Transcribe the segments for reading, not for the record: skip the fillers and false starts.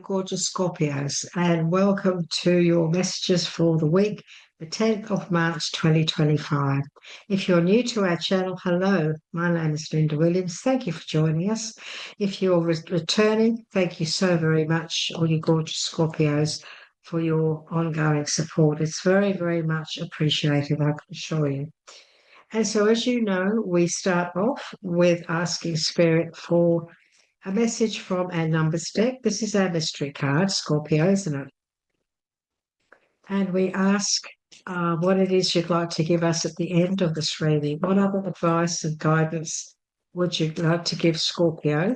gorgeous Scorpios, and welcome to your messages for the week, the 10th of March 2025. If you're new to our channel, hello, my name is Linda Williams. Thank you for joining us. If you're returning, thank you so very much, all you gorgeous Scorpios, for your ongoing support. It's very, very much appreciated, I can assure you. And so, as you know, we start off with asking Spirit for a message from our numbers deck. This is our mystery card, Scorpio, isn't it? And we ask what it is you'd like to give us at the end of this reading. What other advice and guidance would you like to give Scorpio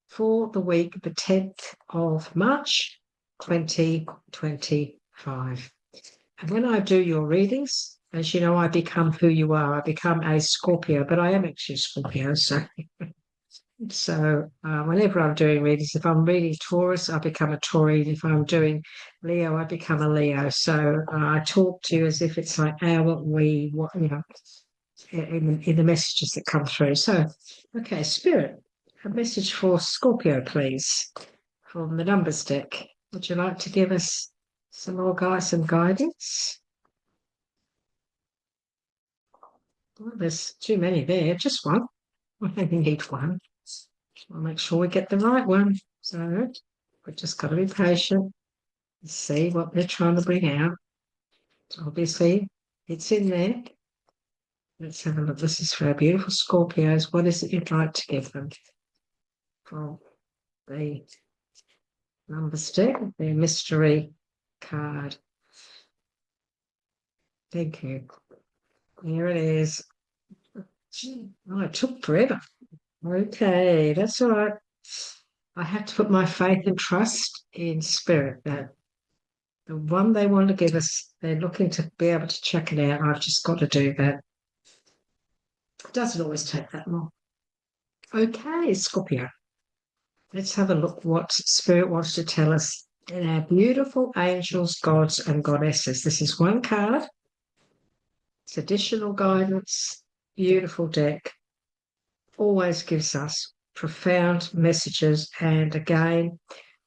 for the week, the 10th of March, 2025? And when I do your readings, as you know, I become who you are. I become a Scorpio, but I am actually a Scorpio, So whenever I'm doing readings, if I'm reading Taurus, I become a Taurine. If I'm doing Leo, I become a Leo. So I talk to you as if it's like our, we, what, in the messages that come through. So, okay, Spirit, a message for Scorpio, please, from the numbers deck. Would you like to give us some more some guidance? Well, there's too many there. Just one. We only need one. I'll make sure we get the right one. So we've just got to be patient and see what they're trying to bring out. So obviously, it's in there. Let's have a look. This is for our beautiful Scorpios. What is it you'd like to give them for the numbers deck, their mystery card? Thank you. Here it is. Oh, it took forever. Okay, that's all right. I have to put my faith and trust in Spirit that the one they want to give us, they're looking to be able to check it out. I've just got to do that. It doesn't always take that long. Okay, Scorpio. Let's have a look what Spirit wants to tell us in our beautiful angels, gods, and goddesses. This is one card. It's additional guidance. Beautiful deck. Always gives us profound messages. And again,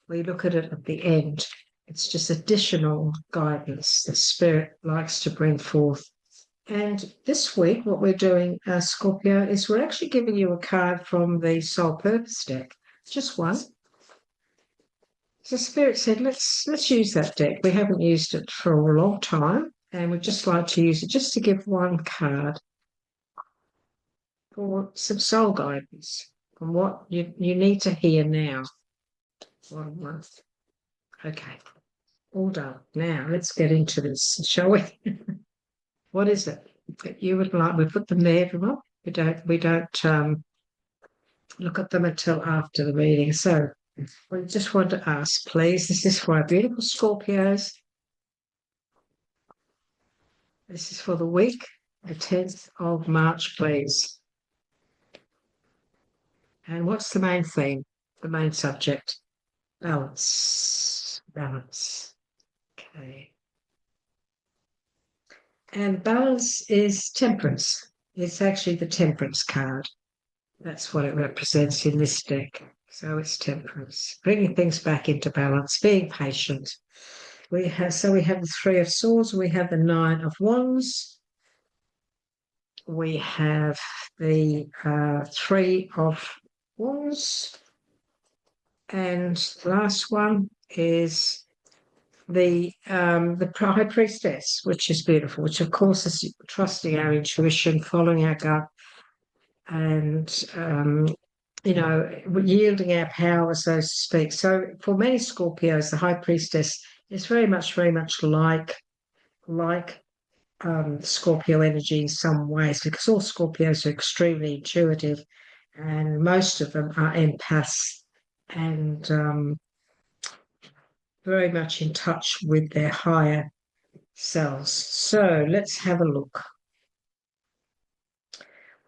we look at it at the end. It's just additional guidance that Spirit likes to bring forth. And this week, what we're doing, Scorpio, is we're actually giving you a card from the Soul Purpose deck. Just one. So Spirit said, let's use that deck. We haven't used it for a long time, and we'd just like to use it just to give one card for some soul guidance from what you need to hear now. One month. Okay. All done. Now let's get into this, shall we? What is it that you would like? We put them there, everyone. We don't look at them until after the reading. So we just want to ask, please. This is for our beautiful Scorpios. This is for the week, the 10th of March, please. And what's the main theme? The main subject? Balance. Balance. Okay. And balance is temperance. It's actually the temperance card. That's what it represents in this deck. So it's temperance, bringing things back into balance, being patient. We have the Three of Swords, we have the Nine of Wands, we have the Three of Wands, and the last one is the High Priestess, which is beautiful, which of course is trusting our intuition, following our gut, and yielding our power, so to speak. So for many Scorpios, the High Priestess is very much like Scorpio energy in some ways, because all Scorpios are extremely intuitive, and most of them are empaths and very much in touch with their higher selves. So let's have a look.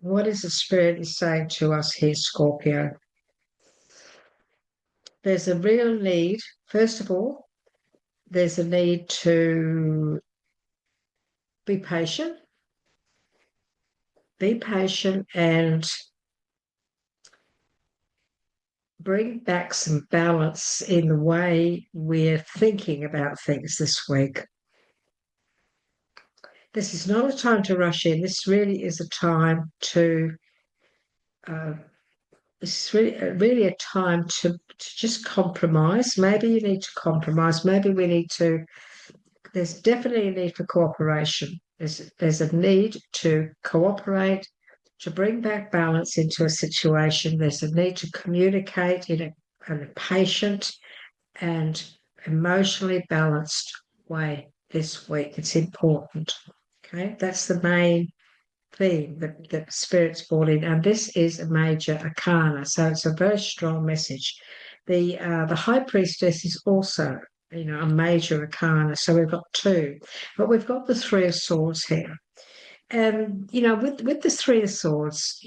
What is the Spirit is saying to us here, Scorpio? There's a real need, first of all, there's a need to be patient and bring back some balance in the way we're thinking about things this week. This is not a time to rush in. This really is a time to uh, it's really a time to just compromise. Maybe you need to compromise. Maybe we need to. There's definitely a need for cooperation. There's a need to cooperate to bring back balance into a situation. There's a need to communicate in a patient and emotionally balanced way this week. It's important. Okay, that's the main theme that Spirit's brought in, and this is a major arcana, so it's a very strong message. The High Priestess is also, a major arcana, so we've got two, but we've got the Three of Swords here, and with the Three of Swords,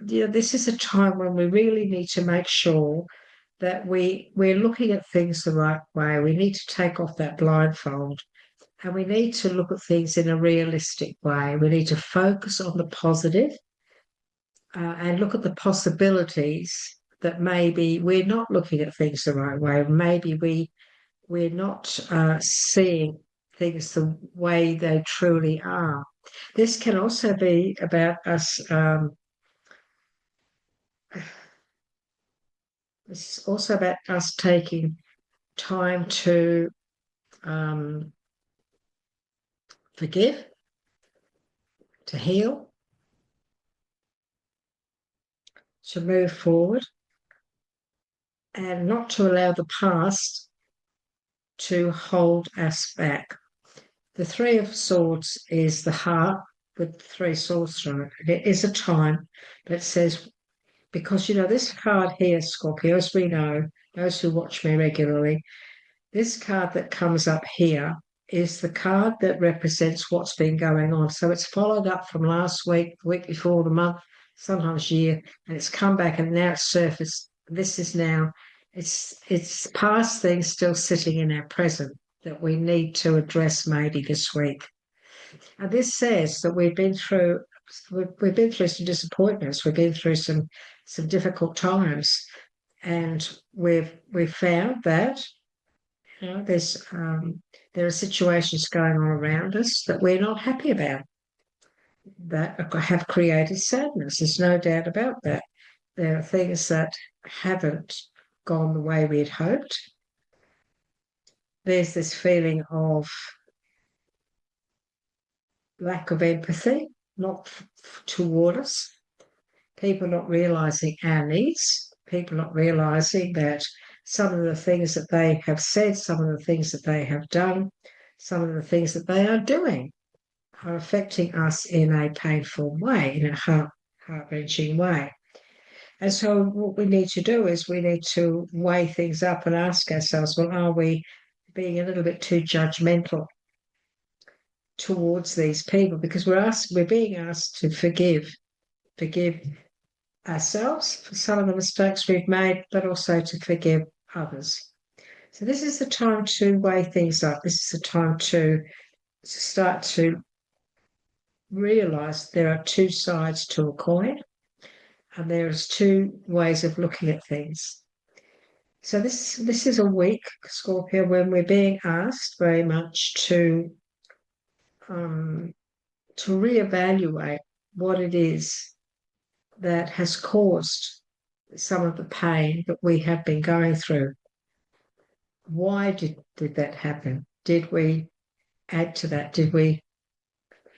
this is a time when we really need to make sure that we're looking at things the right way. We need to take off that blindfold and we need to look at things in a realistic way. We need to focus on the positive, and look at the possibilities that maybe we're not looking at things the right way. Maybe we're not seeing things the way they truly are. This can also be about us. This is also about us taking time to forgive, to heal, to move forward, and not to allow the past to hold us back. The Three of Swords is the heart with three swords through it. It is a time that says, because this card here, Scorpio, as we know, those who watch me regularly, this card that comes up here is the card that represents what's been going on. So it's followed up from last week, the week before, the month, sometimes year, and it's come back and now it's surfaced. This is now, it's past things still sitting in our present that we need to address maybe this week. And this says that we've been through some disappointments, we've been through some difficult times, and we've found that there are situations going on around us that we're not happy about that have created sadness. There's no doubt about that. There are things that haven't gone the way we'd hoped. There's this feeling of lack of empathy, not toward us, people not realizing our needs, people not realizing that some of the things that they have said, some of the things that they have done, some of the things that they are doing are affecting us in a painful way, in a heart-wrenching way. And so what we need to do is we need to weigh things up and ask ourselves, well, are we being a little bit too judgmental towards these people? Because we're being asked to forgive ourselves for some of the mistakes we've made, but also to forgive others. So this is the time to weigh things up. This is the time to start to realize there are two sides to a coin, and there's two ways of looking at things. So this is a week, Scorpio, when we're being asked very much to reevaluate what it is that has caused some of the pain that we have been going through. Why did that happen? Did we add to that? Did we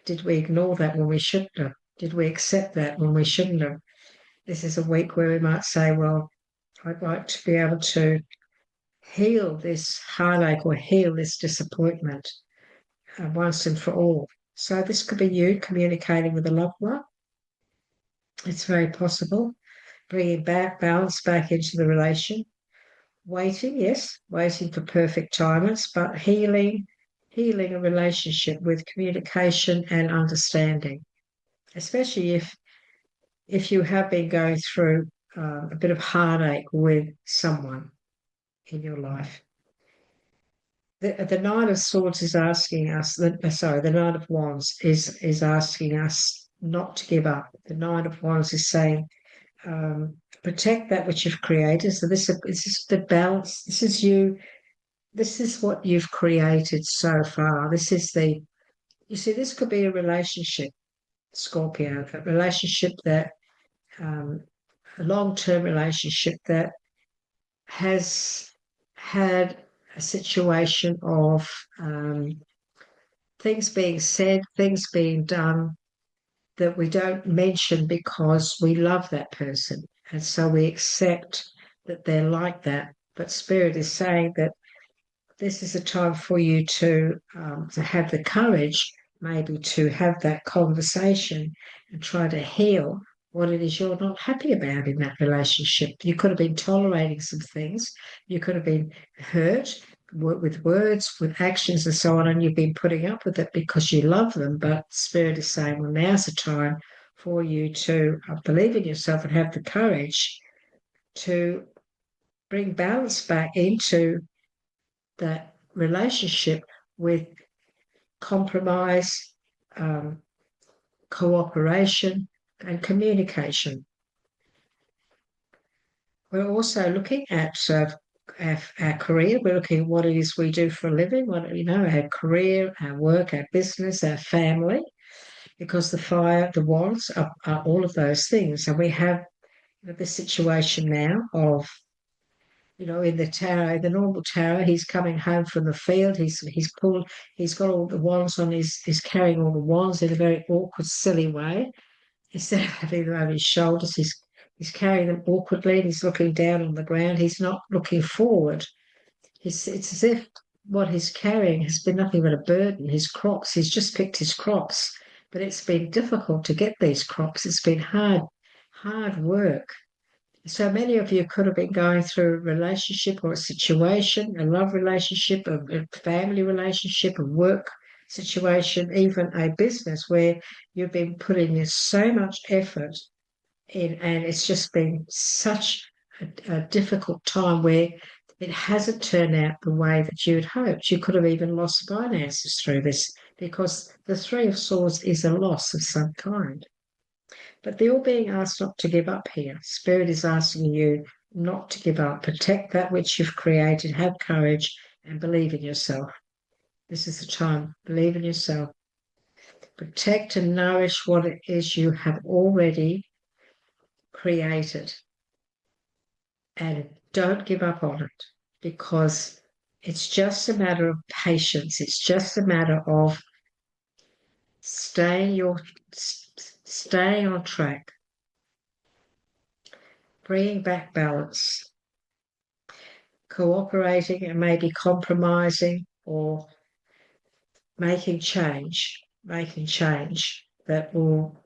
ignore that when we shouldn't have? Did we accept that when we shouldn't have? This is a week where we might say, well, I'd like to be able to heal this heartache or heal this disappointment once and for all. So this could be you communicating with a loved one. It's very possible. Bringing balance back into the relation. Waiting, yes, waiting for perfect timings, but healing a relationship with communication and understanding, especially if you have been going through a bit of heartache with someone in your life. The Knight of Swords is asking us, the Knight of Wands is asking us not to give up. The Knight of Wands is saying, protect that which you've created. So this is the balance. This is you. This is what you've created so far. This is the, you see, this could be a relationship, Scorpio, a relationship that, um, a long-term relationship that has had a situation of things being said, things being done that we don't mention because we love that person. And so we accept that they're like that. But Spirit is saying that this is a time for you to have the courage, maybe to have that conversation and try to heal what it is you're not happy about in that relationship. You could have been tolerating some things. You could have been hurt with words, with actions, and so on, and you've been putting up with it because you love them. But Spirit is saying, well, now's the time for you to believe in yourself and have the courage to bring balance back into that relationship with compromise, um, cooperation, and communication. We're also looking at our career. We're looking at what it is we do for a living, our career, our work, our business, our family, because the fire, the wands are all of those things. And we have this situation now of in the tower, the normal tower, he's coming home from the field. He's got all the wands on he's carrying all the wands in a very awkward, silly way. Instead of having them over his shoulders, he's carrying them awkwardly and he's looking down on the ground. He's not looking forward. It's as if what he's carrying has been nothing but a burden. His crops, he's just picked his crops, but it's been difficult to get these crops. It's been hard work. So many of you could have been going through a relationship or a situation, a love relationship, a family relationship, a work situation, even a business where you've been putting in so much effort in, and it's just been such a difficult time where it hasn't turned out the way that you'd hoped. You could have even lost finances through this because the Three of Swords is a loss of some kind. But they're all being asked not to give up here. Spirit is asking you not to give up. Protect that which you've created. Have courage and believe in yourself. This is the time. Believe in yourself. Protect and nourish what it is you have already created. And don't give up on it because it's just a matter of patience. It's just a matter of staying on track, bringing back balance, cooperating and maybe compromising or making change that will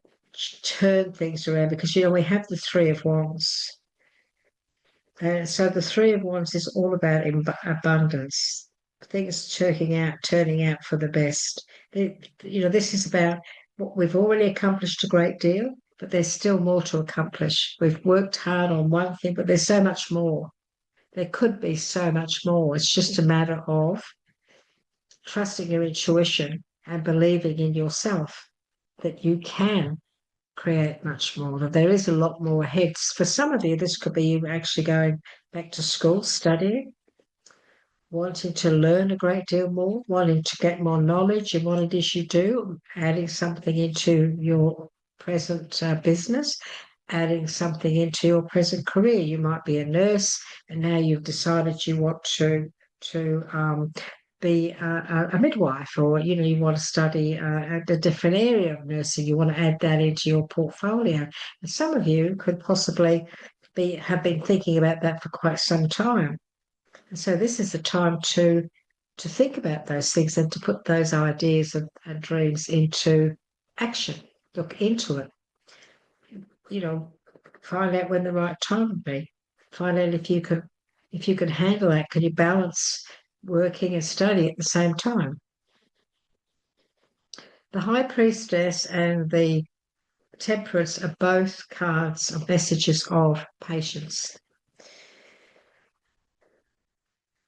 turn things around because we have the Three of Wands. And so the Three of Wands is all about abundance, things turning out for the best. This is about what we've already accomplished a great deal, but there's still more to accomplish. We've worked hard on one thing, but there's so much more. There could be so much more. It's just a matter of trusting your intuition and believing in yourself that you can create much more, that there is a lot more ahead. For some of you, this could be you actually going back to school, studying, wanting to learn a great deal more, wanting to get more knowledge in what it is you do, adding something into your present business, adding something into your present career. You might be a nurse, and now you've decided you want to be a midwife, or you want to study a different area of nursing. You want to add that into your portfolio. And some of you could possibly have been thinking about that for quite some time. And so this is the time to think about those things and to put those ideas and dreams into action. Look into it. Find out when the right time would be. Find out if you could handle that. Can you balance working and study at the same time? The High Priestess and the Temperance are both cards of messages of patience.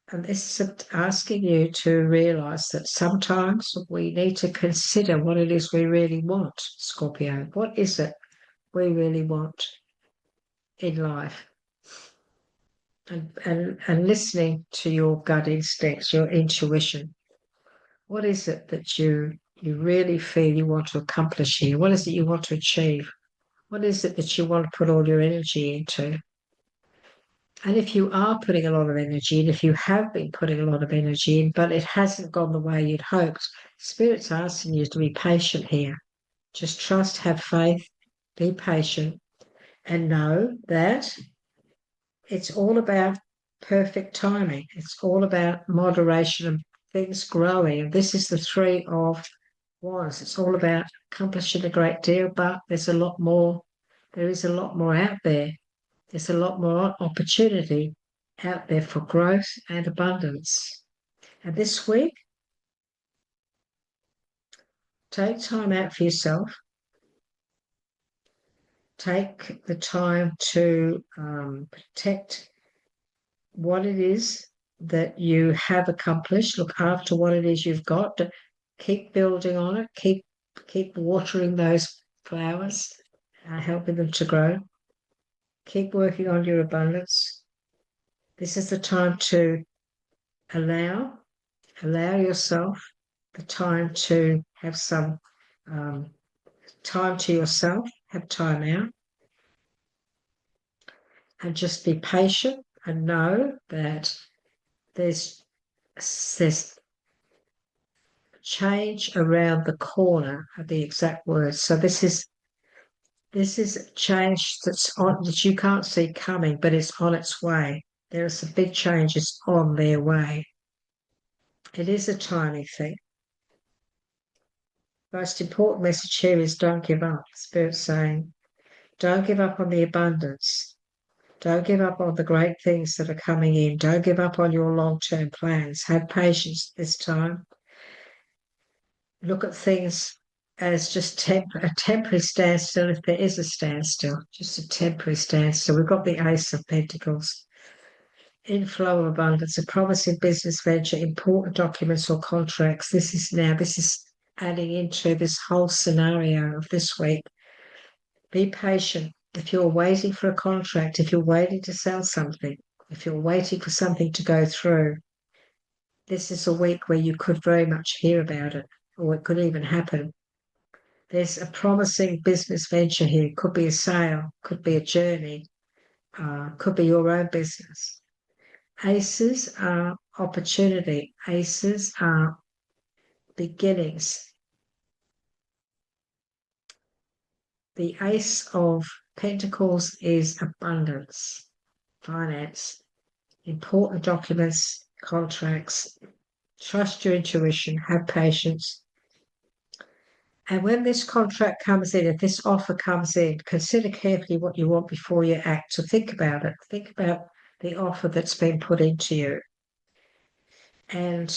And this is asking you to realize that sometimes we need to consider what it is we really want, Scorpio. What is it we really want? in life, and listening to your gut instincts, your intuition. What is it that you really feel you want to accomplish here? What is it you want to achieve? What is it that you want to put all your energy into? And if you are putting a lot of energy in, if you have been putting a lot of energy in, but it hasn't gone the way you'd hoped, Spirit's asking you to be patient here. Just trust, have faith, be patient, and know that it's all about perfect timing. It's all about moderation and things growing. And this is the Three of Wands. It's all about accomplishing a great deal, but there's a lot more. There is a lot more out there. There's a lot more opportunity out there for growth and abundance. And this week, take time out for yourself. Take the time to protect what it is that you have accomplished. Look after what it is you've got. Keep building on it. Keep watering those flowers, helping them to grow. Keep working on your abundance. This is the time to allow yourself the time to have some time to yourself, have time out, and just be patient and know that there's change around the corner are the exact words. So this is change that you can't see coming, but it's on its way. There are some big changes on their way. It is a tiny thing. Most important message here is don't give up. Spirit's saying, don't give up on the abundance. Don't give up on the great things that are coming in. Don't give up on your long-term plans. Have patience this time. Look at things as just a temporary standstill, if there is a standstill, just a temporary standstill. We've got the Ace of Pentacles. Inflow of abundance, a promising business venture, important documents or contracts. This is adding into this whole scenario of this week. Be patient. If you're waiting for a contract, if you're waiting to sell something, if you're waiting for something to go through, this is a week where you could very much hear about it, or it could even happen. There's a promising business venture here. Could be a sale, could be a journey, could be your own business. Aces are opportunity. Aces are beginnings. The Ace of Pentacles is abundance, finance, important documents, contracts. Trust your intuition, have patience. And when this contract comes in, if this offer comes in, consider carefully what you want before you act. So think about it. Think about the offer that's been put into you. And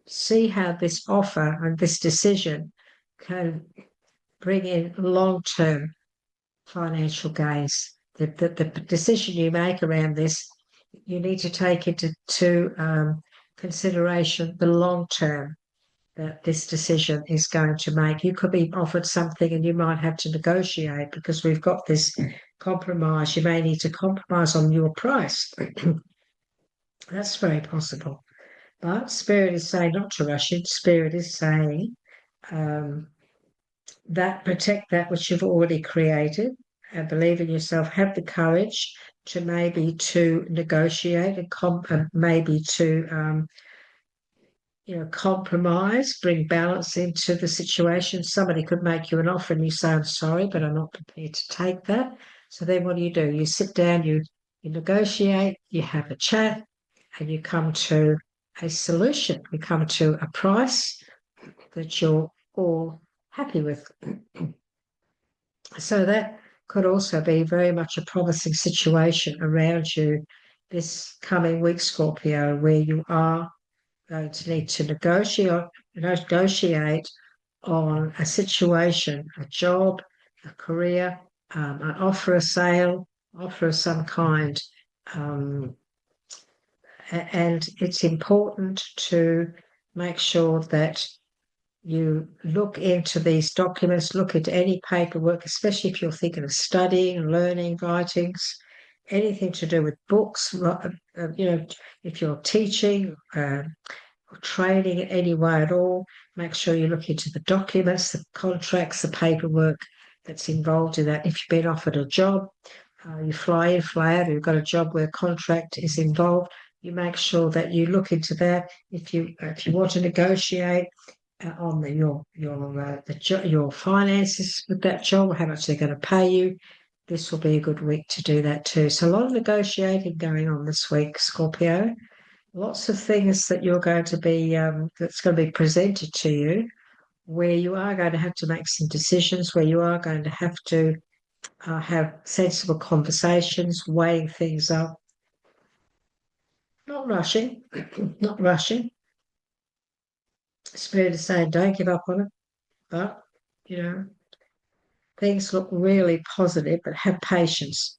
see how this offer and this decision can bring in long-term financial gains. The decision you make around this, you need to take into consideration the long term that this decision is going to make. You could be offered something and you might have to negotiate because we've got this compromise. You may need to compromise on your price. That's very possible. But Spirit is saying not to rush it. Spirit is saying that protect that which you've already created and believe in yourself. Have the courage to maybe to negotiate and maybe to compromise, bring balance into the situation. Somebody could make you an offer and you say, I'm sorry, but I'm not prepared to take that. So then what do? You sit down, you negotiate, you have a chat, and you come to a solution. You come to a price that you're all happy with. So that could also be very much a promising situation around you this coming week, Scorpio, where you are going to need to negotiate on a situation, a job, a career, an offer, a sale, offer of some kind. And it's important to make sure that you look into these documents, look into any paperwork, especially if you're thinking of studying, learning, writings, anything to do with books, if you're teaching or training in any way at all, make sure you look into the documents, the contracts, the paperwork that's involved in that. If you've been offered a job, you fly in, fly out, you've got a job where contract is involved, you make sure that you look into that. If you want to negotiate on your finances with that job, how much they're going to pay you, this will be a good week to do that too. So a lot of negotiating going on this week, Scorpio. Lots of things that you're going to be that's going to be presented to you, where you are going to have to make some decisions, where you are going to have to have sensible conversations, weighing things up, not rushing, not rushing. Spirit is saying, don't give up on it, but you know, things look really positive, but have patience.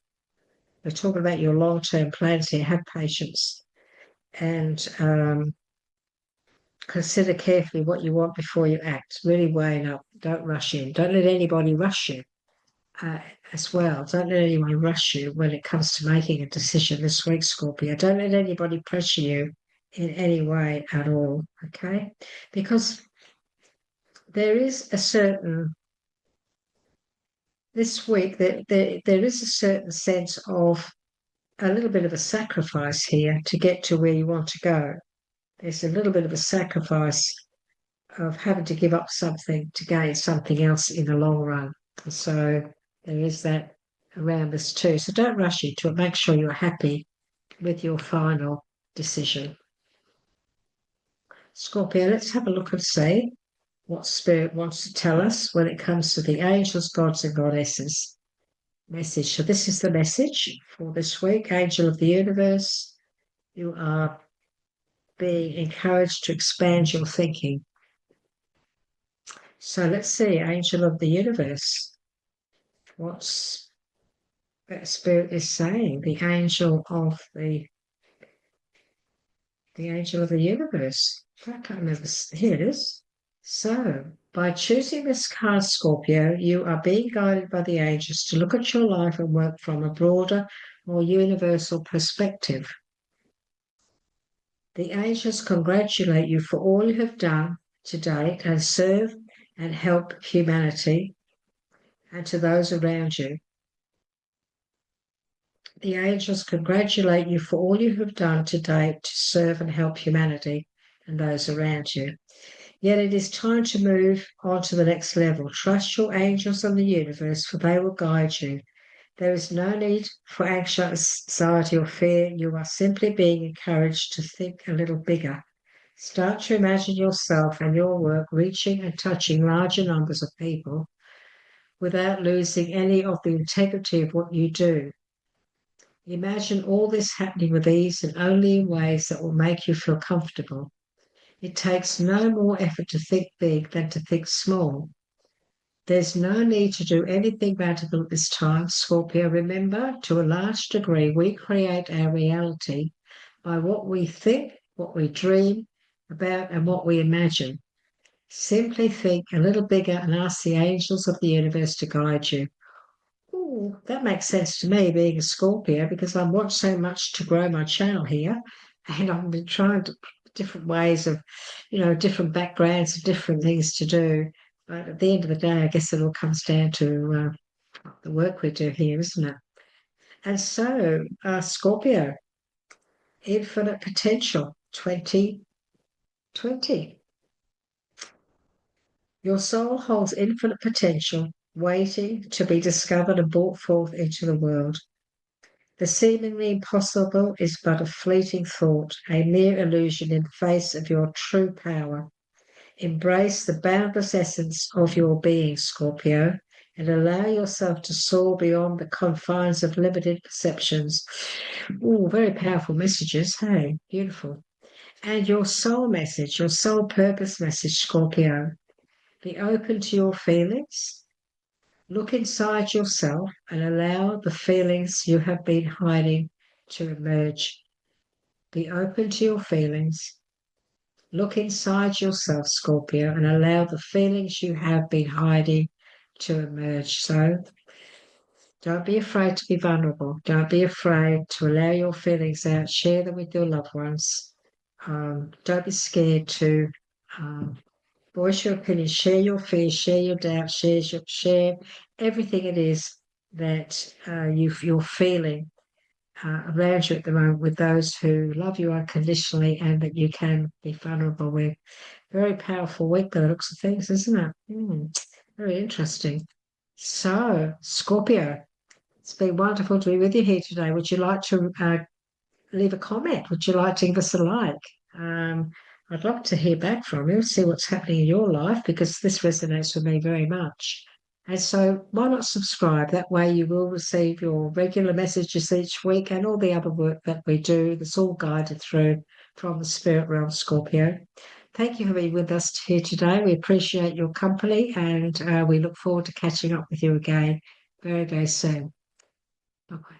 We're talking about your long-term plans here. Have patience and consider carefully what you want before you act. Really weigh it up. Don't rush in. Don't let anybody rush you as well. Don't let anyone rush you when it comes to making a decision this week, Scorpio. Don't let anybody pressure you in any way at all, okay? Because there is a certain, this week, there is a certain sense of a little bit of a sacrifice here to get to where you want to go. There's a little bit of a sacrifice of having to give up something to gain something else in the long run. And so there is that around this too. So don't rush into it. Make sure you're happy with your final decision. Scorpio, let's have a look and see what Spirit wants to tell us when it comes to the angels, gods, and goddesses message. So this is the message for this week. Angel of the universe, you are being encouraged to expand your thinking. So let's see, Angel of the universe. What's that Spirit is saying? The angel of the angel of the universe. I can't remember. Here it is. So, by choosing this card, Scorpio, you are being guided by the angels to look at your life and work from a broader, more universal perspective. The angels congratulate you for all you have done to date and serve and help humanity and to those around you. The angels congratulate you for all you have done to date to serve and help humanity and those around you. Yet it is time to move on to the next level. Trust your angels and the universe, for they will guide you. There is no need for anxiety or fear. You are simply being encouraged to think a little bigger. Start to imagine yourself and your work reaching and touching larger numbers of people without losing any of the integrity of what you do. Imagine all this happening with ease and only in ways that will make you feel comfortable. It takes no more effort to think big than to think small. There's no need to do anything radical at this time, Scorpio. Remember, to a large degree, we create our reality by what we think, what we dream about, and what we imagine. Simply think a little bigger and ask the angels of the universe to guide you. Ooh, that makes sense to me, being a Scorpio, because I want so much to grow my channel here, and I've been trying different ways of, different backgrounds, different things to do. But at the end of the day, I guess it all comes down to the work we do here, isn't it? And so, Scorpio, infinite potential, 2020. Your soul holds infinite potential, waiting to be discovered and brought forth into the world. The seemingly impossible is but a fleeting thought, a mere illusion in the face of your true power. Embrace the boundless essence of your being, Scorpio, and allow yourself to soar beyond the confines of limited perceptions. Oh, very powerful messages. Hey, beautiful. And your soul message, your soul purpose message, Scorpio. Be open to your feelings. Look inside yourself and allow the feelings you have been hiding to emerge. Be open to your feelings. Look inside yourself, Scorpio, and allow the feelings you have been hiding to emerge. So don't be afraid to be vulnerable. Don't be afraid to allow your feelings out. Share them with your loved ones. Don't be scared to um, voice your opinion. Share your fears. Share your doubts. Share everything it is that you're feeling around you at the moment with those who love you unconditionally and that you can be vulnerable with. Very powerful week by the looks of things, isn't it? Very interesting. So, Scorpio, it's been wonderful to be with you here today. Would you like to leave a comment? Would you like to give us a like? Um, I'd love to hear back from you, see what's happening in your life because this resonates with me very much. And so, why not subscribe? That way, you will receive your regular messages each week and all the other work that we do that's all guided through from the spirit realm, Scorpio. Thank you for being with us here today. We appreciate your company and we look forward to catching up with you again very, very soon. Bye bye.